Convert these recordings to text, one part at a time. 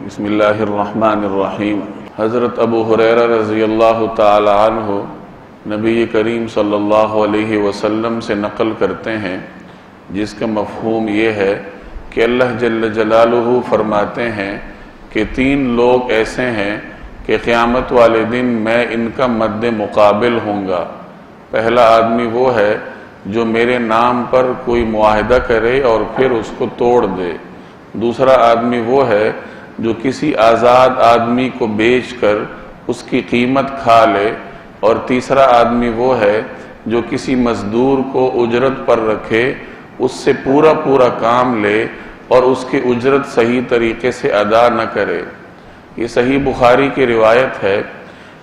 بسم اللہ الرحمن الرحیم۔ حضرت ابو ہریرہ رضی اللہ تعالی عنہ نبی کریم صلی اللہ علیہ وسلم سے نقل کرتے ہیں، جس کا مفہوم یہ ہے کہ اللہ جل جلالہ فرماتے ہیں کہ 3 لوگ ایسے ہیں کہ قیامت والے دن میں ان کا مد مقابل ہوں گا۔ پہلا آدمی وہ ہے جو میرے نام پر کوئی معاہدہ کرے اور پھر اس کو توڑ دے۔ دوسرا آدمی وہ ہے جو کسی آزاد آدمی کو بیچ کر اس کی قیمت کھا لے، اور تیسرا آدمی وہ ہے جو کسی مزدور کو اجرت پر رکھے، اس سے پورا کام لے اور اس کی اجرت صحیح طریقے سے ادا نہ کرے۔ یہ صحیح بخاری کی روایت ہے۔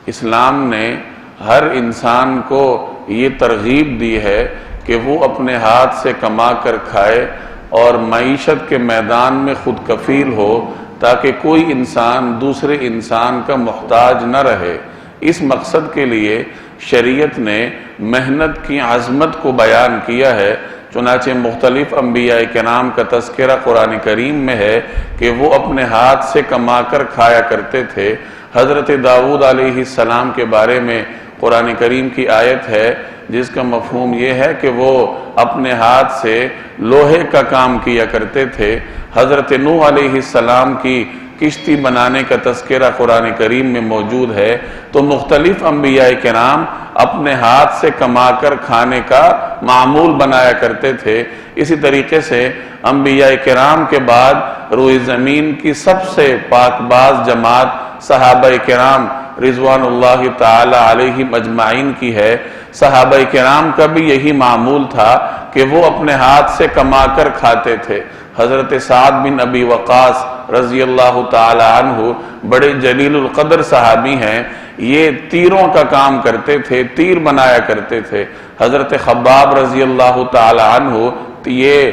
اسلام نے ہر انسان کو یہ ترغیب دی ہے کہ وہ اپنے ہاتھ سے کما کر کھائے اور معیشت کے میدان میں خود کفیل ہو، تاکہ کوئی انسان دوسرے انسان کا محتاج نہ رہے۔ اس مقصد کے لیے شریعت نے محنت کی عظمت کو بیان کیا ہے۔ چنانچہ مختلف انبیاء کرام کا تذکرہ قرآن کریم میں ہے کہ وہ اپنے ہاتھ سے کما کر کھایا کرتے تھے۔ حضرت داؤد علیہ السلام کے بارے میں قرآن کریم کی آیت ہے، جس کا مفہوم یہ ہے کہ وہ اپنے ہاتھ سے لوہے کا کام کیا کرتے تھے۔ حضرت نوح علیہ السلام کی کشتی بنانے کا تذکرہ قرآن کریم میں موجود ہے۔ تو مختلف انبیاء کرام اپنے ہاتھ سے کما کر کھانے کا معمول بنایا کرتے تھے۔ اسی طریقے سے انبیاء کرام کے بعد روئے زمین کی سب سے پاک باز جماعت صحابہ کرام رضوان اللہ تعالی علیہم اجمعین کی ہے۔ صحابہ کرام کا بھی یہی معمول تھا کہ وہ اپنے ہاتھ سے کما کر کھاتے تھے۔ حضرت سعد بن ابی وقاص رضی اللہ تعالی عنہ بڑے جلیل القدر صحابی ہیں۔ یہ تیروں کا کام کرتے تھے، تیر بنایا کرتے تھے۔ حضرت خباب رضی اللہ تعالی عنہ یہ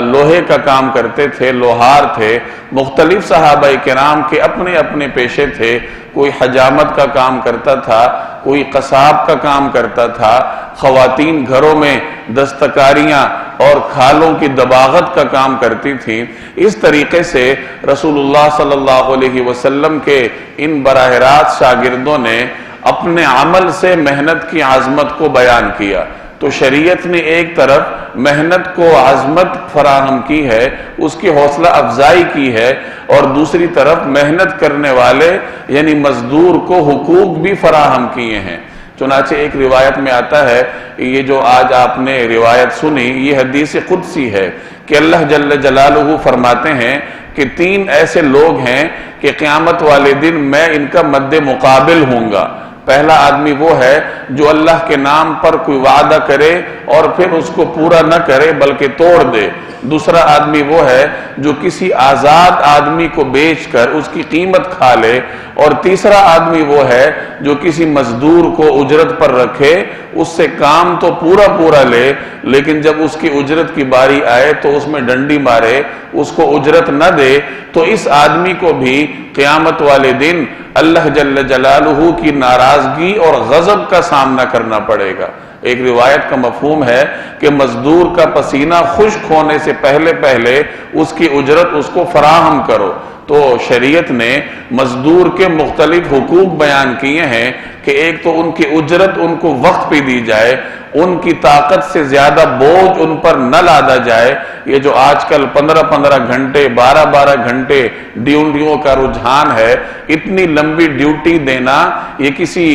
لوہے کا کام کرتے تھے، لوہار تھے۔ مختلف صحابہ کرام کے اپنے اپنے پیشے تھے۔ کوئی حجامت کا کام کرتا تھا، کوئی قصاب کا کام کرتا تھا۔ خواتین گھروں میں دستکاریاں اور کھالوں کی دباغت کا کام کرتی تھیں۔ اس طریقے سے رسول اللہ صلی اللہ علیہ وسلم کے ان براہ راست شاگردوں نے اپنے عمل سے محنت کی عظمت کو بیان کیا۔ تو شریعت نے ایک طرف محنت کو عظمت فراہم کی ہے، اس کی حوصلہ افزائی کی ہے، اور دوسری طرف محنت کرنے والے یعنی مزدور کو حقوق بھی فراہم کیے ہیں۔ چنانچہ ایک روایت میں آتا ہے، یہ جو آج آپ نے روایت سنی، یہ حدیث قدسی ہے کہ اللہ جل جلالہ فرماتے ہیں کہ 3 ایسے لوگ ہیں کہ قیامت والے دن میں ان کا مد مقابل ہوں گا۔ پہلا آدمی وہ ہے جو اللہ کے نام پر کوئی وعدہ کرے اور پھر اس کو پورا نہ کرے بلکہ توڑ دے۔ دوسرا آدمی وہ ہے جو کسی آزاد آدمی کو بیچ کر اس کی قیمت کھا لے، اور تیسرا آدمی وہ ہے جو کسی مزدور کو اجرت پر رکھے، اس سے کام تو پورا لے، لیکن جب اس کی اجرت کی باری آئے تو اس میں ڈنڈی مارے، اس کو اجرت نہ دے۔ تو اس آدمی کو بھی قیامت والے دن اللہ جل جلالہ کی ناراضگی اور غضب کا سامنا کرنا پڑے گا۔ ایک روایت کا مفہوم ہے کہ مزدور کا پسینہ خشک ہونے سے پہلے اس کی اجرت اس کو فراہم کرو۔ تو شریعت نے مزدور کے مختلف حقوق بیان کیے ہیں کہ ایک تو ان کی اجرت ان کو وقت پہ دی جائے، ان کی طاقت سے زیادہ بوجھ ان پر نہ لادا جائے۔ یہ جو آج کل 15 گھنٹے 12 گھنٹے ڈیوٹیوں کا رجحان ہے، اتنی لمبی ڈیوٹی دینا یہ کسی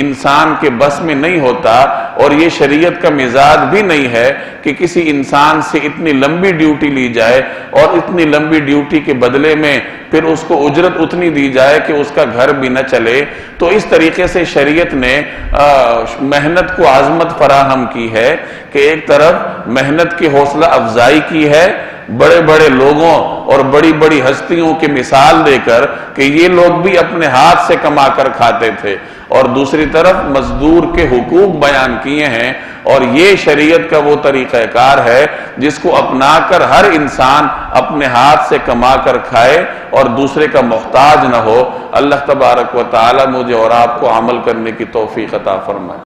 انسان کے بس میں نہیں ہوتا، اور یہ شریعت کا مزاج بھی نہیں ہے کہ کسی انسان سے اتنی لمبی ڈیوٹی لی جائے اور اتنی لمبی ڈیوٹی کے بدلے میں پھر اس کو اجرت اتنی دی جائے کہ اس کا گھر بھی نہ چلے۔ تو اس طریقے سے شریعت نے محنت کو عظمت فراہم کی ہے کہ ایک طرف محنت کی حوصلہ افزائی کی ہے، بڑے لوگوں اور بڑی ہستیوں کی مثال دے کر کہ یہ لوگ بھی اپنے ہاتھ سے کما کر کھاتے تھے، اور دوسری طرف مزدور کے حقوق بیان کیے ہیں۔ اور یہ شریعت کا وہ طریقہ کار ہے جس کو اپنا کر ہر انسان اپنے ہاتھ سے کما کر کھائے اور دوسرے کا محتاج نہ ہو۔ اللہ تبارک و تعالی مجھے اور آپ کو عمل کرنے کی توفیق عطا فرمائے۔